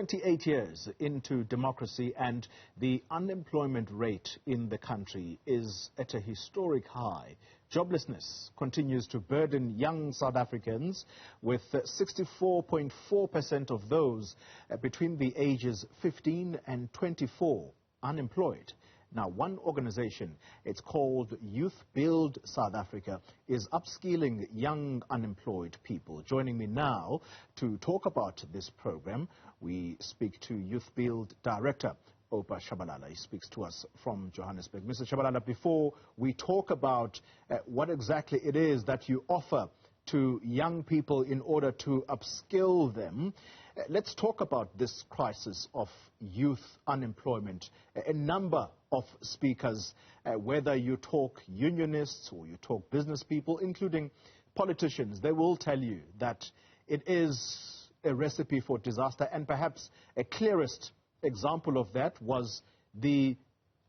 28 years into democracy and the unemployment rate in the country is at a historic high. Joblessness continues to burden young South Africans, with 64.4% of those between the ages 15 and 24 unemployed. Now, one organization, it's called YouthBuild South Africa, is upskilling young unemployed people. Joining me now to talk about this program, we speak to YouthBuild Director Oupa Tshabalala. He speaks to us from Johannesburg. Mr. Tshabalala, before we talk about what exactly it is that you offer to young people in order to upskill them, let's talk about this crisis of youth unemployment. A number of speakers, whether you talk unionists or you talk business people, including politicians, they will tell you that it is a recipe for disaster, and perhaps a clearest example of that was the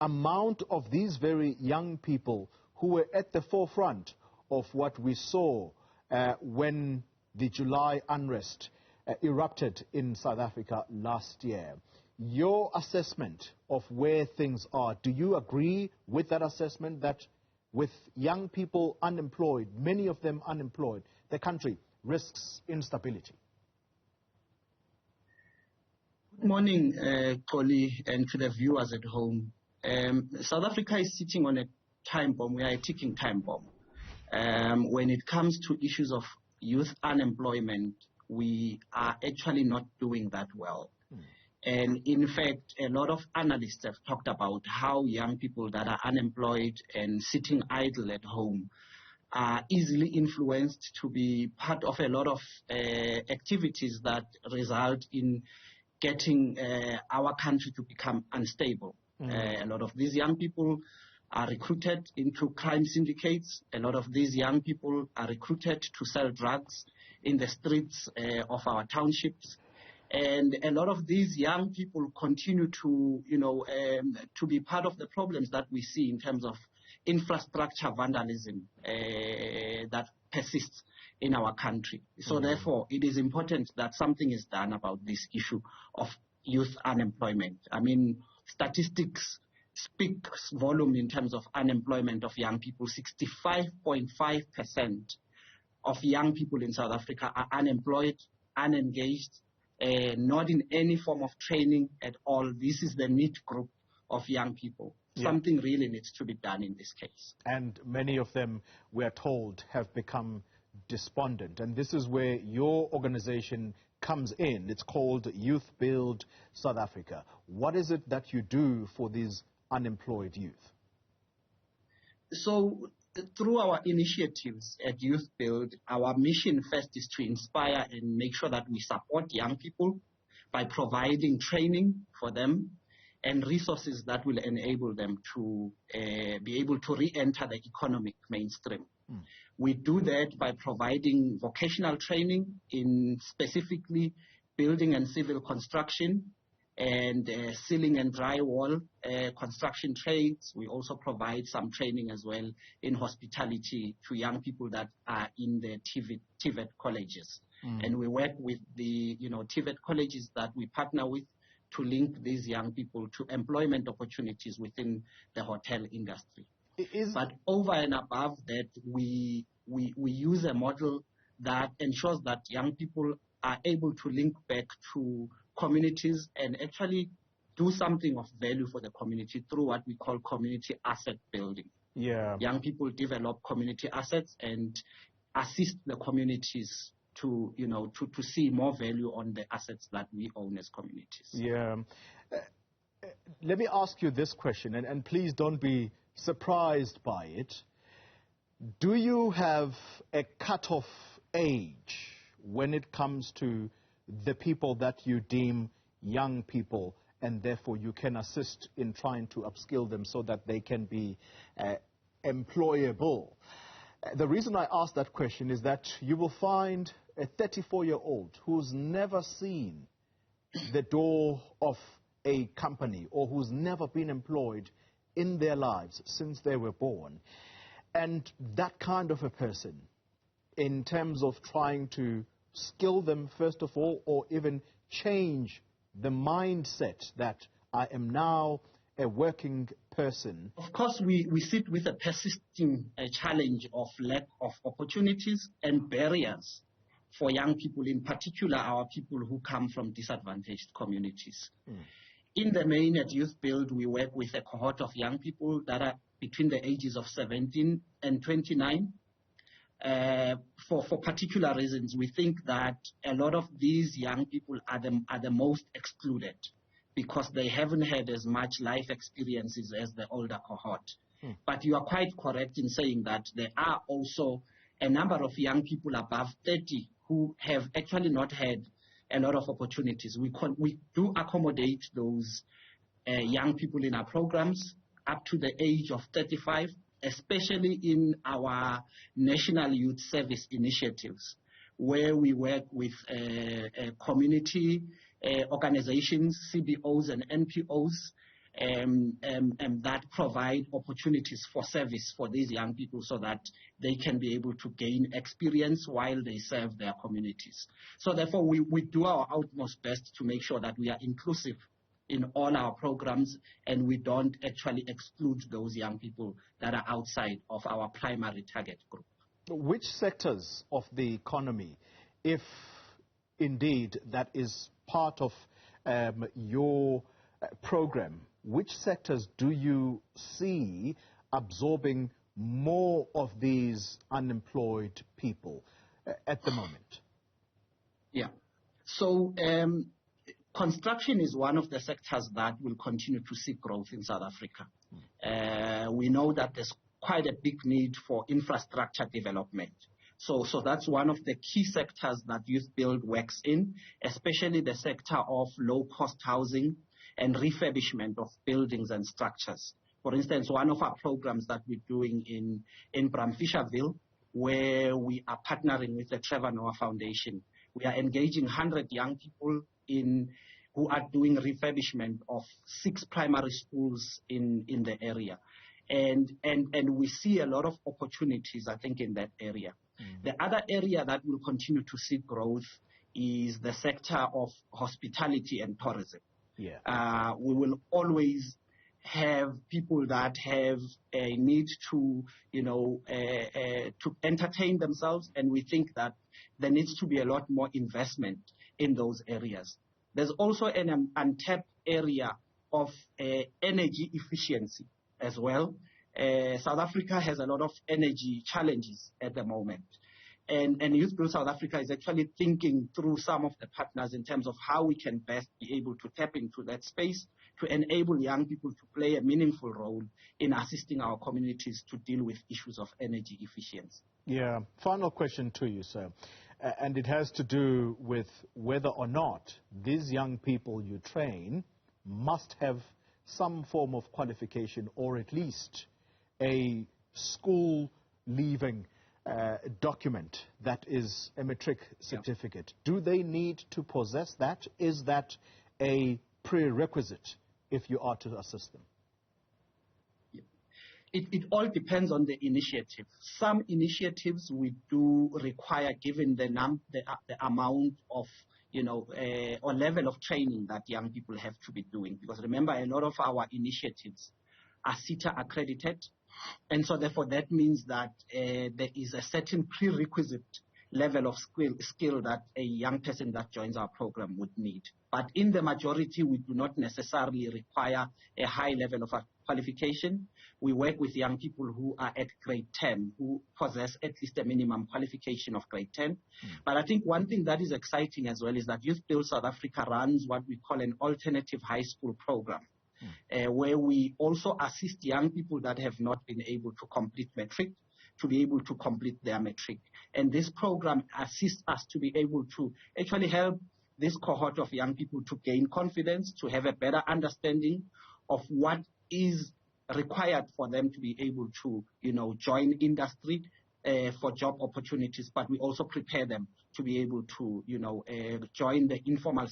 amount of these very young people who were at the forefront of what we saw when the July unrest erupted in South Africa last year. Your assessment of where things are, do you agree with that assessment that with young people unemployed, many of them unemployed, the country risks instability? Good morning, Koli, and to the viewers at home. South Africa is sitting on a time bomb. We are a ticking time bomb. When it comes to issues of youth unemployment, we are actually not doing that well. And in fact, a lot of analysts have talked about how young people that are unemployed and sitting idle at home are easily influenced to be part of a lot of activities that result in getting our country to become unstable. A lot of these young people are recruited into crime syndicates. A lot of these young people are recruited to sell drugs in the streets of our townships. And a lot of these young people continue to, to be part of the problems that we see in terms of infrastructure vandalism that persists in our country. So therefore, it is important that something is done about this issue of youth unemployment. I mean, statistics speak volume in terms of unemployment of young people. 65.5% of young people in South Africa are unemployed, unengaged, not in any form of training at all. This is the need group of young people. Yeah. Something really needs to be done in this case. And many of them, we are told, have become despondent. And this is where your organization comes in. It's called YouthBuild South Africa. What is it that you do for these unemployed youth? So, through our initiatives at YouthBuild, our mission first is to inspire and make sure that we support young people by providing training for them and resources that will enable them to be able to re-enter the economic mainstream. We do that by providing vocational training in specifically building and civil construction and ceiling and drywall construction trades. We also provide some training as well in hospitality to young people that are in the TVET colleges. And we work with the TVET colleges that we partner with to link these young people to employment opportunities within the hotel industry. But over and above that, we use a model that ensures that young people are able to link back to communities and actually do something of value for the community through what we call community asset building. Yeah. Young people develop community assets and assist the communities to see more value on the assets that we own as communities. Yeah. Let me ask you this question, and please don't be surprised by it. Do you have a cutoff age when it comes to the people that you deem young people, and therefore you can assist in trying to upskill them so that they can be employable? The reason I ask that question is that you will find a 34-year-old who's never seen the door of a company or who's never been employed in their lives since they were born. And that kind of a person, in terms of trying to skill them first of all, or even change the mindset that I am now a working person? Of course, we sit with a persisting challenge of lack of opportunities and barriers for young people, in particular our people who come from disadvantaged communities. In the main, at YouthBuild, we work with a cohort of young people that are between the ages of 17 and 29. For particular reasons, we think that a lot of these young people are the most excluded because they haven't had as much life experiences as the older cohort. But you are quite correct in saying that there are also a number of young people above 30 who have actually not had a lot of opportunities. We do accommodate those young people in our programs up to the age of 35, especially in our National Youth Service initiatives, where we work with community organizations, CBOs and NPOs, that provide opportunities for service for these young people so that they can be able to gain experience while they serve their communities. So therefore, we do our utmost best to make sure that we are inclusive in all our programs and we don't actually exclude those young people that are outside of our primary target group. Which sectors of the economy, if indeed that is part of your program, which sectors do you see absorbing more of these unemployed people at the moment? Yeah. So construction is one of the sectors that will continue to see growth in South Africa. We know that there's quite a big need for infrastructure development. So that's one of the key sectors that YouthBuild works in, especially the sector of low-cost housing and refurbishment of buildings and structures. For instance, one of our programs that we're doing in Bramfisherville, where we are partnering with the Trevor Noah Foundation, we are engaging 100 young people who are doing refurbishment of 6 primary schools in the area. And we see a lot of opportunities, I think, in that area. The other area that will continue to see growth is the sector of hospitality and tourism. We will always have people that have a need to entertain themselves, and we think that there needs to be a lot more investment in those areas. There's also an untapped area of energy efficiency as well. South Africa has a lot of energy challenges at the moment. And YouthBuild South Africa is actually thinking through some of the partners in terms of how we can best be able to tap into that space to enable young people to play a meaningful role in assisting our communities to deal with issues of energy efficiency. Yeah. Final question to you, sir. And it has to do with whether or not these young people you train must have some form of qualification or at least a school leaving document that is a matric certificate. Do they need to possess that? Is that a prerequisite if you are to assist them? It all depends on the initiative. Some initiatives we do require, given the amount of or level of training that young people have to be doing. Because remember, a lot of our initiatives are CETA accredited. And so therefore that means that there is a certain prerequisite level of skill that a young person that joins our program would need. But in the majority, we do not necessarily require a high level of qualification. We work with young people who are at grade 10, who possess at least a minimum qualification of grade 10. But I think one thing that is exciting as well is that YouthBuild South Africa runs what we call an alternative high school program, where we also assist young people that have not been able to complete matric to be able to complete their matric. And this program assists us to be able to actually help this cohort of young people to gain confidence, to have a better understanding of what is required for them to be able to, join industry for job opportunities, but we also prepare them to be able to, join the informal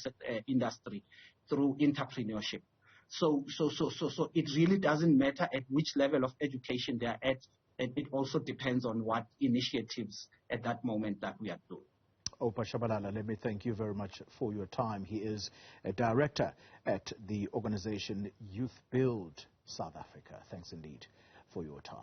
industry through entrepreneurship. So it really doesn't matter at which level of education they are at. It also depends on what initiatives at that moment that we are doing. Oupa Tshabalala, let me thank you very much for your time. He is a director at the organization YouthBuild South Africa. Thanks indeed for your time.